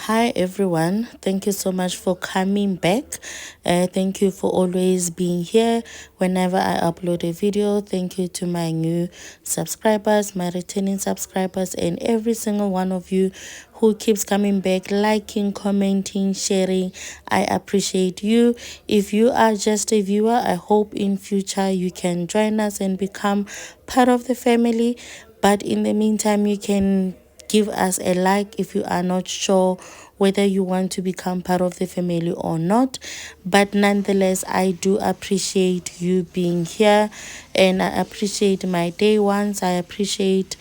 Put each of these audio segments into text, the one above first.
Hi everyone, thank you so much for coming back. Thank you for always being here whenever I upload a video. Thank you to my new subscribers, my returning subscribers, and every single one of you who keeps coming back, liking, commenting, sharing. I appreciate you. If you are just a viewer, I hope in future you can join us and become part of the family. But in the meantime, you can give us a like if you are not sure whether you want to become part of the family or not. But nonetheless, I do appreciate you being here, and I appreciate my day ones. I appreciate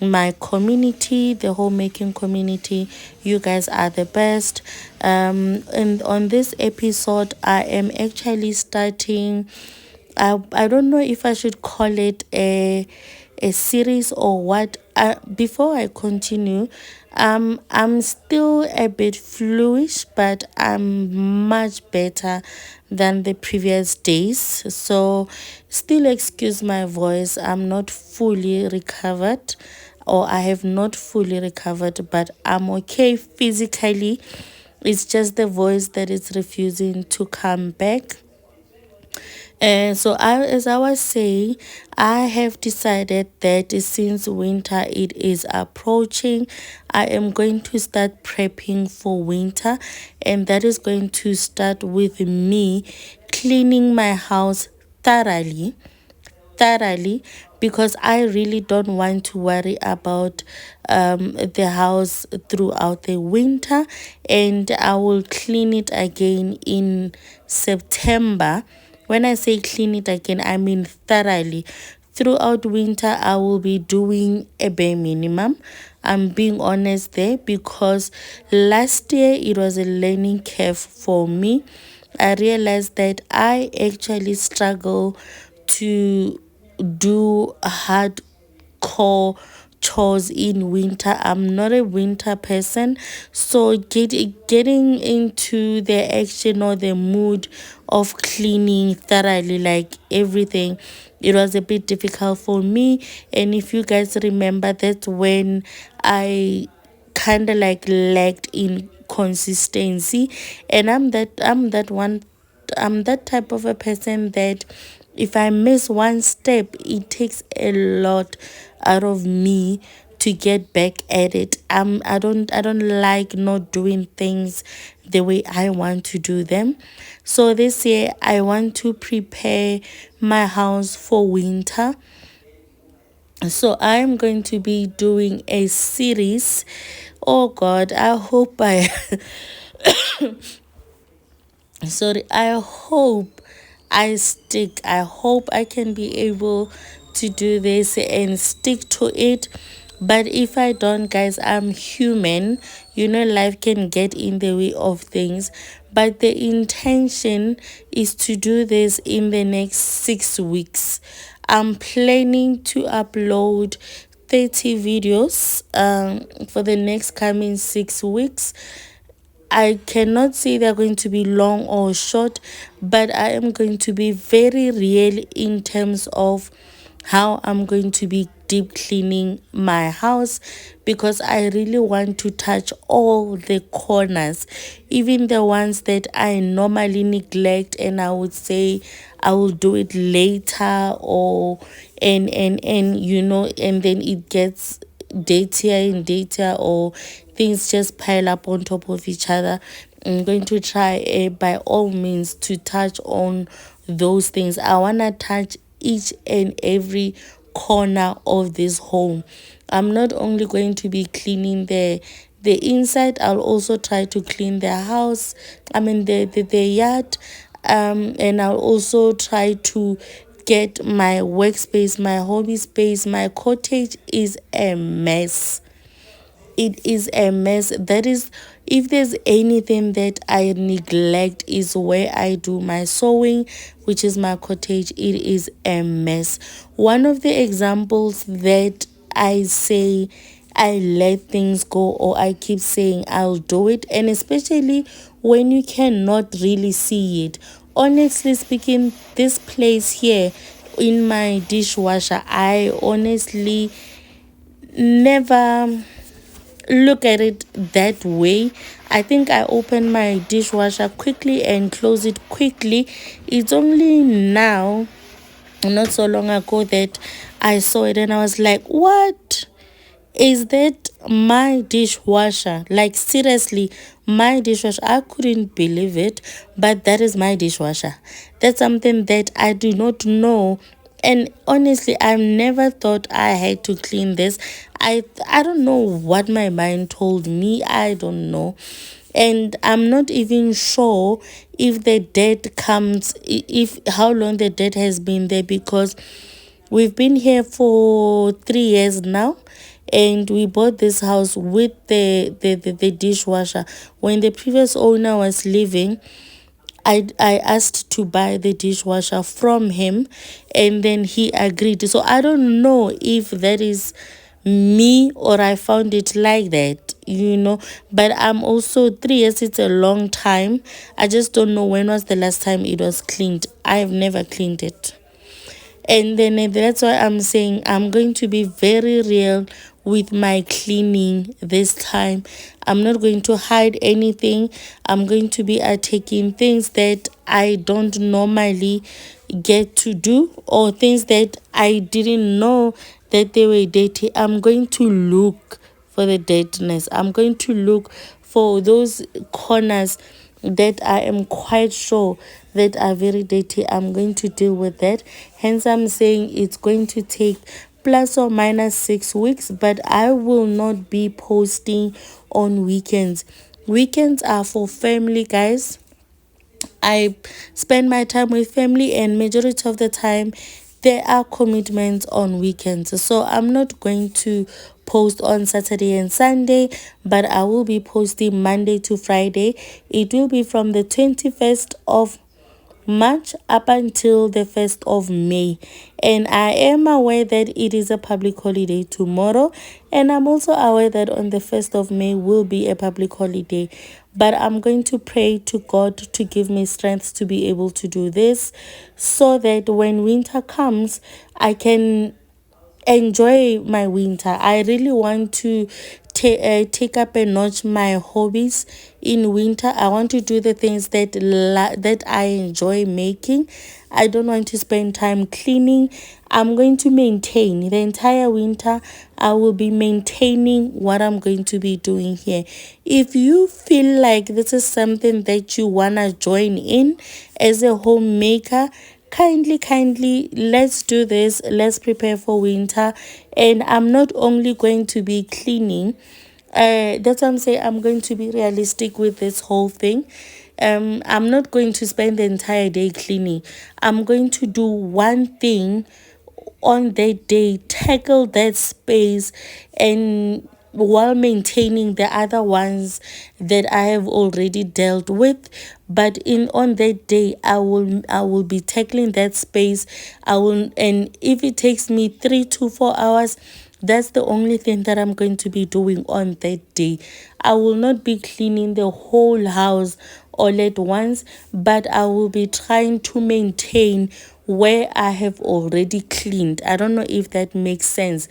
my community, the homemaking community. You guys are the best. And on this episode, I am actually starting, I don't know if I should call it a series or what. Before I continue, I'm still a bit fluish, but I'm much better than the previous days. So still excuse my voice. I'm not fully recovered, or I have not fully recovered, but I'm okay physically. It's just the voice that is refusing to come back. And so, as I was saying, I have decided that since winter it is approaching, I am going to start prepping for winter, and that is going to start with me cleaning my house thoroughly, because I really don't want to worry about the house throughout the winter, and I will clean it again in September. When I say clean it again, I mean thoroughly. Throughout winter, I will be doing a bare minimum. I'm being honest there, because last year it was a learning curve for me. I realized that I actually struggle to do hardcore chores in winter. I'm not a winter person, so getting into the action or the mood of cleaning thoroughly, like everything, it was a bit difficult for me. And if you guys remember, that's when I kind of like lacked in consistency. And I'm that type of a person that if I miss one step, it takes a lot out of me to get back at it. I don't like not doing things the way I want to do them. So this year I want to prepare my house for winter. So I'm going to be doing a series. Oh God, I hope I sorry, I hope I stick. I hope I can be able to do this and stick to it. But if I don't, guys, I'm human. Life can get in the way of things. But the intention is to do this in the next 6 weeks. I'm planning to upload 30 videos for the next coming 6 weeks. I cannot say they're going to be long or short, but I am going to be very real in terms of how I'm going to be deep cleaning my house, because I really want to touch all the corners, even the ones that I normally neglect, and I would say I will do it later, or and then it gets dirtier and dirtier, or things just pile up on top of each other. I'm going to try by all means to touch on those things. I want to touch each and every corner of this home. I'm not only going to be cleaning the inside, I'll also try to clean the house, the yard, and I'll also try to get my workspace, my hobby space. My cottage is a mess. It is a mess. That is, if there's anything that I neglect, is where I do my sewing, which is my cottage. It is a mess. One of the examples that I say I let things go, or I keep saying I'll do it, and especially when you cannot really see it. Honestly speaking, this place here in my dishwasher, I honestly never look at it that way. I think I opened my dishwasher quickly and closed it quickly. It's only now, not so long ago, that I saw it and I was like, what? Is that my dishwasher? Like, seriously, my dishwasher. I couldn't believe it, but that is my dishwasher. That's something that I do not know. And honestly, I've never thought I had to clean this. I don't know what my mind told me. I don't know. And I'm not even sure if the debt comes, if how long the debt has been there, because we've been here for 3 years now, and we bought this house with the dishwasher. When the previous owner was leaving, I asked to buy the dishwasher from him, and then he agreed. So I don't know if that is me or I found it like that, But I'm also 3 years, it's a long time. I just don't know when was the last time it was cleaned. I've never cleaned it. And then that's why I'm saying I'm going to be very real with my cleaning this time. I'm not going to hide anything. I'm going to be taking things that I don't normally get to do, or things that I didn't know that they were dirty. I'm going to look for the dirtiness. I'm going to look for those corners that I am quite sure that are very dirty. I'm going to deal with that. Hence, I'm saying it's going to take plus or minus 6 weeks, but I will not be posting on weekends. Weekends are for family, guys. I spend my time with family, and majority of the time there are commitments on weekends. So I'm not going to post on Saturday and Sunday, but I will be posting Monday to Friday. It will be from the 21st of March up until the 1st of May. And I am aware that it is a public holiday tomorrow. And I'm also aware that on the 1st of May will be a public holiday. But I'm going to pray to God to give me strength to be able to do this, so that when winter comes, I can enjoy my winter. I really want to take up a notch my hobbies in winter. I want to do the things that I enjoy making. I don't want to spend time cleaning. I'm going to maintain the entire winter. I will be maintaining what I'm going to be doing here. If you feel like this is something that you want to join in as a homemaker, kindly, let's do this. Let's prepare for winter. And I'm not only going to be cleaning, that's what I'm saying. I'm going to be realistic with this whole thing. I'm not going to spend the entire day cleaning. I'm going to do one thing on that day, tackle that space, and while maintaining the other ones that I have already dealt with. But in on that day, I will be tackling that space. And if it takes me 3 to 4 hours, that's the only thing that I'm going to be doing on that day. I will not be cleaning the whole house all at once, but I will be trying to maintain where I have already cleaned. I don't know if that makes sense.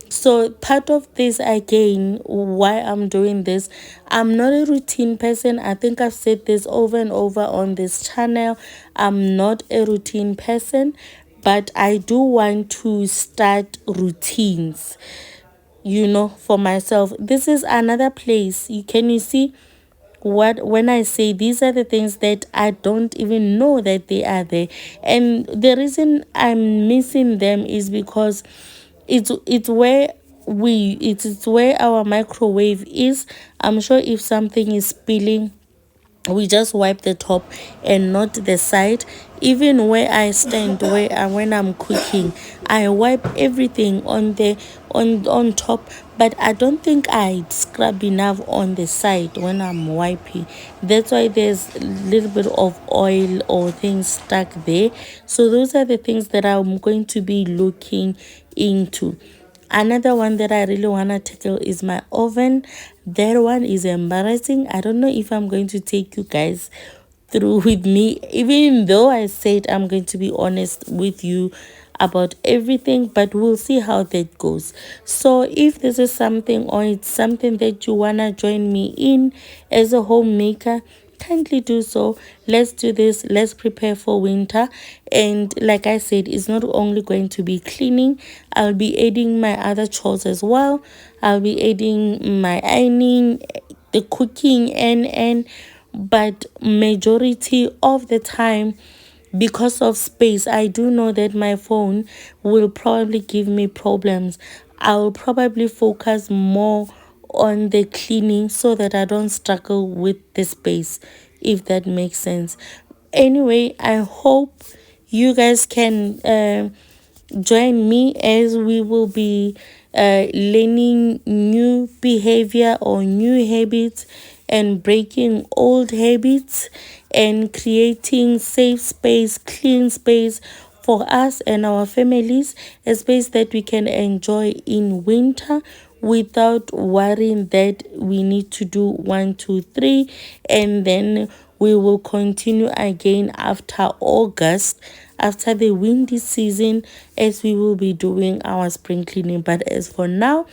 So part of this, again, why I'm doing this, I'm not a routine person. I think I've said this over and over on this channel. I'm not a routine person, but I do want to start routines, for myself. This is another place. You see what when I say these are the things that I don't even know that they are there. And the reason I'm missing them is because it's where it's where our microwave is. I'm sure if something is spilling, we just wipe the top and not the side. Even where I stand, when I'm cooking, I wipe everything on the on top, but I don't think I scrub enough on the side when I'm wiping. That's why there's a little bit of oil or things stuck there. So those are the things that I'm going to be looking into. Another one that I really want to tackle is my oven. That one is embarrassing. I don't know if I'm going to take you guys through with me. Even though I said I'm going to be honest with you, about everything, but we'll see how that goes. So if this is something, or it's something that you want to join me in as a homemaker, kindly do so. Let's do this. Let's prepare for winter. And like I said, it's not only going to be cleaning. I'll be adding my other chores as well. I'll be adding my ironing, the cooking, and but majority of the time, because of space, I do know that my phone will probably give me problems. I will probably focus more on the cleaning so that I don't struggle with the space, if that makes sense. Anyway, I hope you guys can join me as we will be learning new behavior or new habits, and breaking old habits, and creating safe space, clean space for us and our families, a space that we can enjoy in winter without worrying that we need to do 1, 2, 3, and then we will continue again after August, after the windy season, as we will be doing our spring cleaning. But as for now,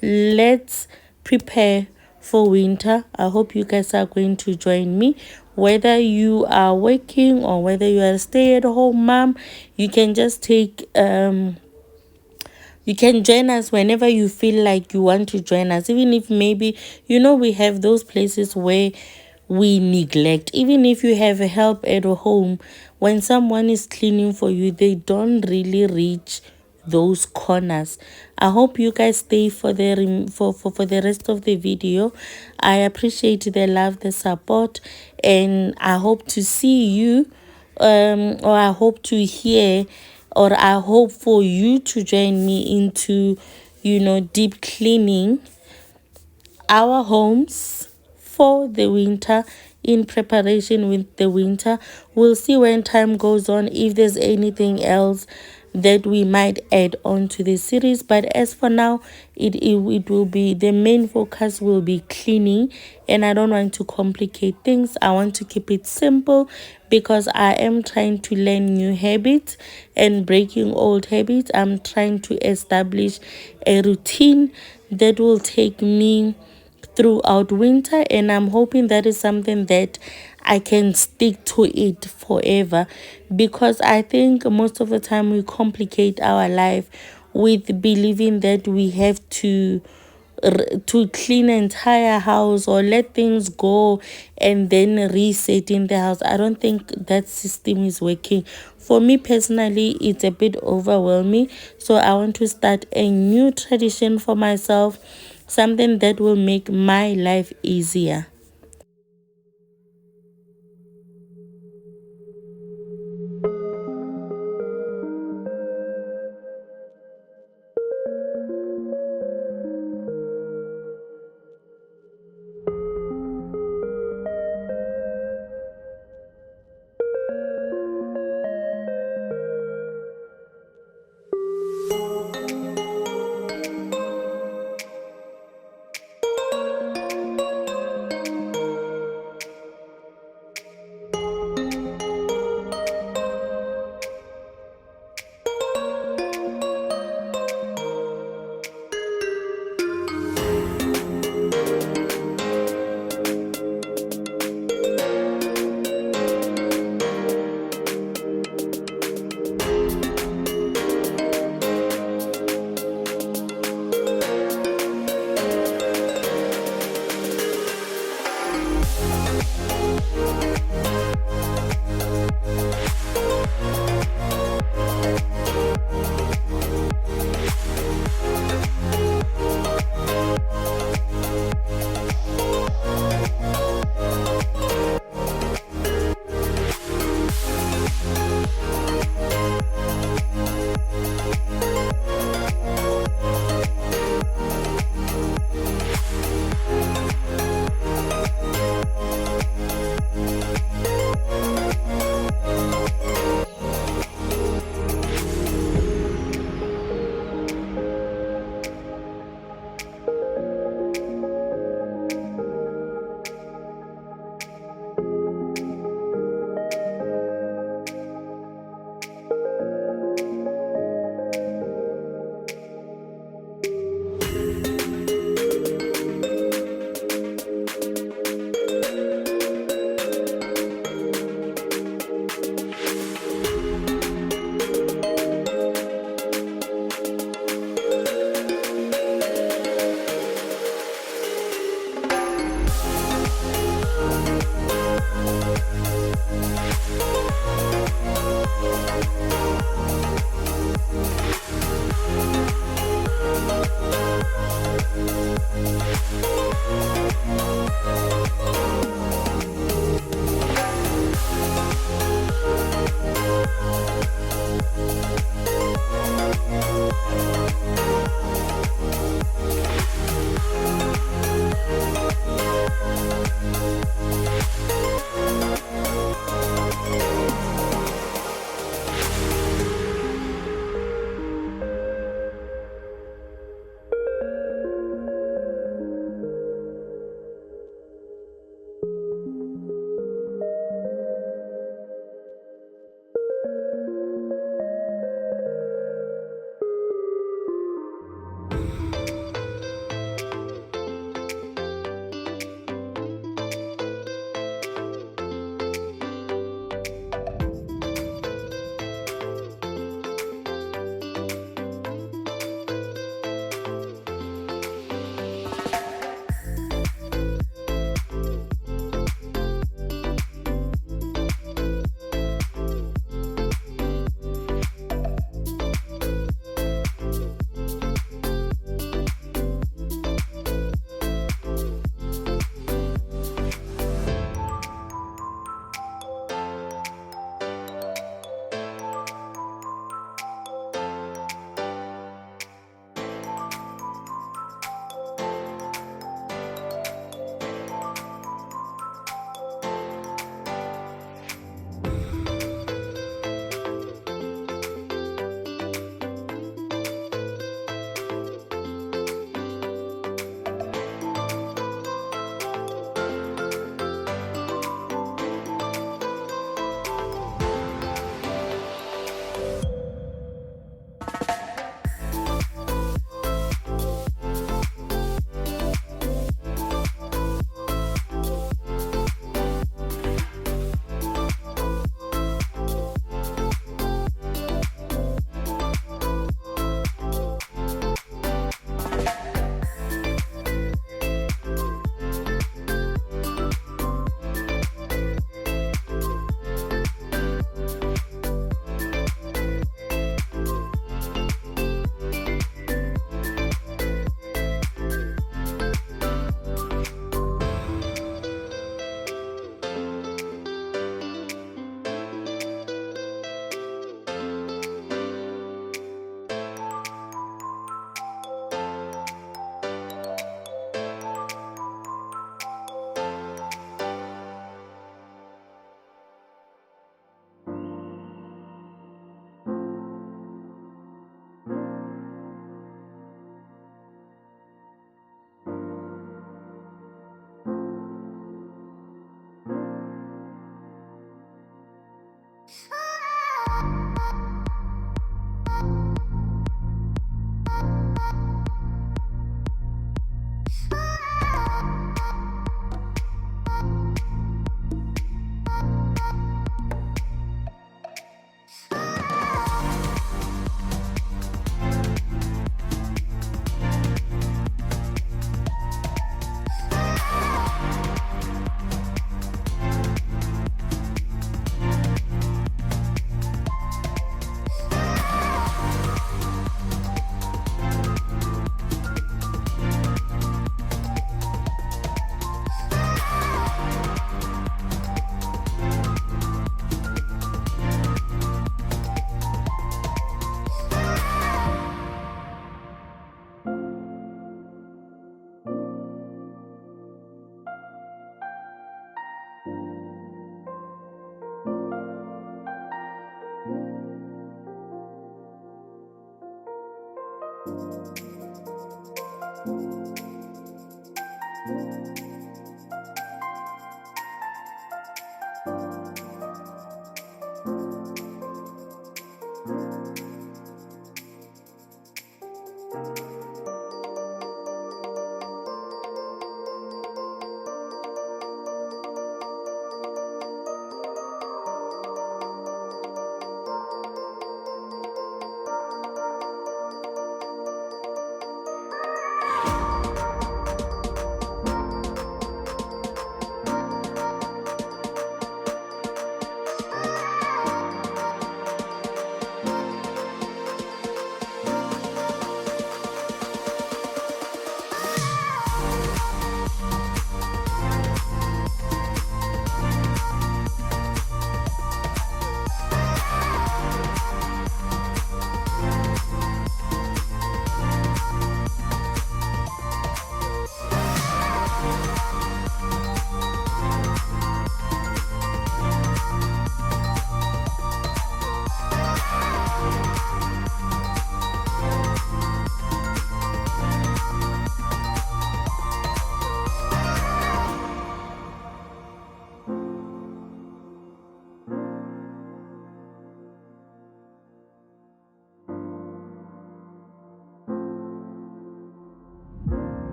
let's prepare for winter. I hope you guys are going to join me. Whether you are working or whether you are a stay-at-home mom, you can just take you can join us whenever you feel like you want to join us. Even if maybe, we have those places where we neglect. Even if you have help at home, when someone is cleaning for you, they don't really reach those corners. I hope you guys stay for the for the rest of the video. I appreciate the love, the support, and I hope to see you, or I hope to hear, or I hope for you to join me into, deep cleaning our homes for the winter, in preparation with the winter. We'll see when time goes on if there's anything else that we might add on to the series, but as for now, it will be, the main focus will be cleaning, and I don't want to complicate things. I want to keep it simple, because I am trying to learn new habits and breaking old habits. I'm trying to establish a routine that will take me throughout winter, and I'm hoping that is something that I can stick to it forever, because I think most of the time we complicate our life with believing that we have to clean an entire house or let things go and then reset in the house. I don't think that system is working. For me personally, it's a bit overwhelming, so I want to start a new tradition for myself, something that will make my life easier.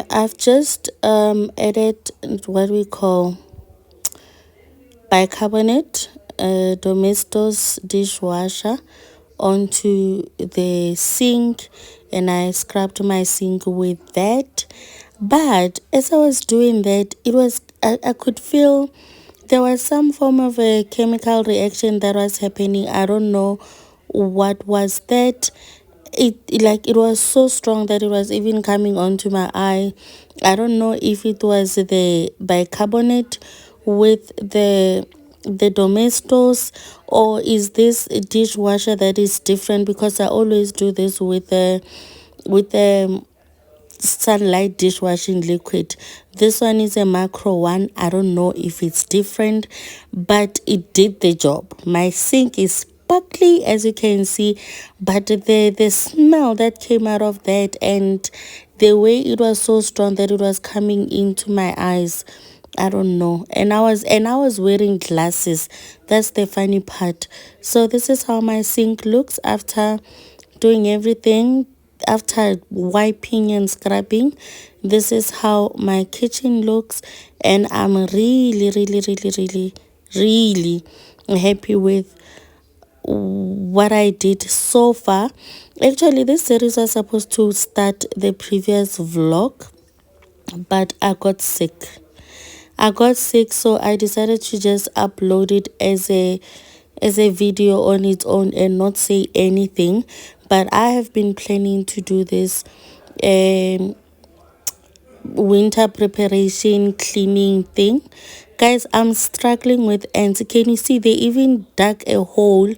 I've just added what we call bicarbonate domestos dishwasher onto the sink, and I scrubbed my sink with that. But as I was doing that, I could feel there was some form of a chemical reaction that was happening. I don't know what was that. It was so strong that it was even coming onto my eye. I don't know if it was the bicarbonate with the domestos, or is this a dishwasher that is different, because I always do this with the sunlight dishwashing liquid. This one is a macro one. I don't know if it's different, but it did the job. My sink is sparkly, as you can see, but the smell that came out of that, and the way it was so strong that it was coming into my eyes, I don't know. And I was wearing glasses. That's the funny part. So this is how my sink looks after doing everything, after wiping and scrubbing. This is how my kitchen looks, and I'm really, really, really, really, really happy with what I did so far. Actually, this series was supposed to start the previous vlog, but I got sick, so I decided to just upload it as a video on its own and not say anything. But I have been planning to do this um winter preparation cleaning thing. Guys, I'm struggling with ants. Can you see they even dug a hole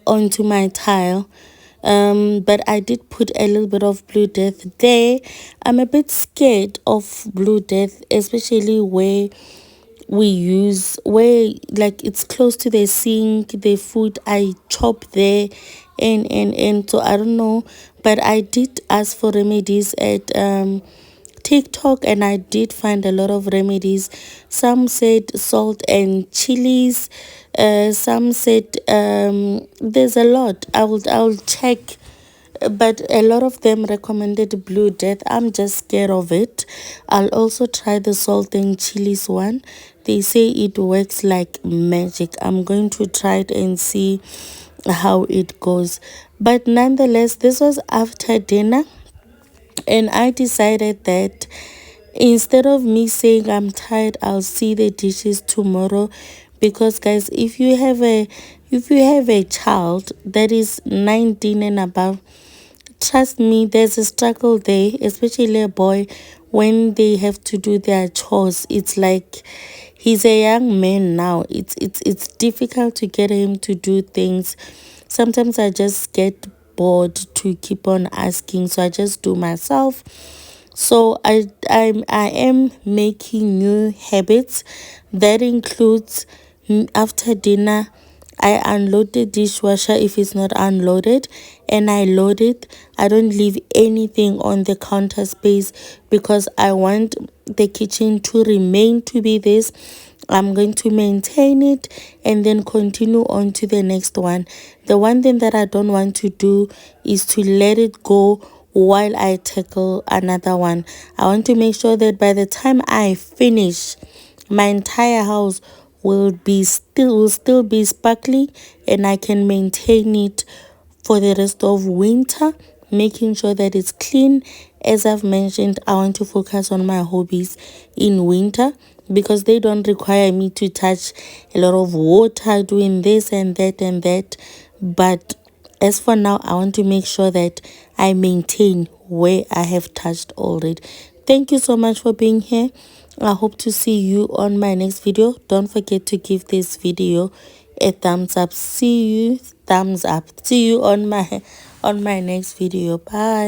onto my tile? But I did put a little bit of blue death there. I'm a bit scared of blue death, especially where like it's close to the sink, the food I chop there, and so I don't know. But I did ask for remedies at TikTok, and I did find a lot of remedies. Some said salt and chilies, some said there's a lot. I will check, but a lot of them recommended blue death. I'm just scared of it. I'll also try the salt and chilies one. They say it works like magic. I'm going to try it and see how it goes. But nonetheless, this was after dinner, and I decided that instead of me saying I'm tired, I'll see the dishes tomorrow. Because guys, if you have a child that is 19 and above, trust me, there's a struggle there, especially a boy, when they have to do their chores. It's like he's a young man now. It's difficult to get him to do things. Sometimes I just get bored to keep on asking, so I just do myself. So I am making new habits. That includes after dinner, I unload the dishwasher if it's not unloaded, and I load it. I don't leave anything on the counter space because I want the kitchen to remain to be this. I'm going to maintain it and then continue on to the next one. The one thing that I don't want to do is to let it go while I tackle another one. I want to make sure that by the time I finish, my entire house will still be sparkly, and I can maintain it for the rest of winter, making sure that it's clean. As I've mentioned, I want to focus on my hobbies in winter because they don't require me to touch a lot of water doing this and that and that. But as for now, I want to make sure that I maintain where I have touched already. Thank you so much for being here. I hope to see you on my next video. Don't forget to give this video a thumbs up. See you on my next video. Bye.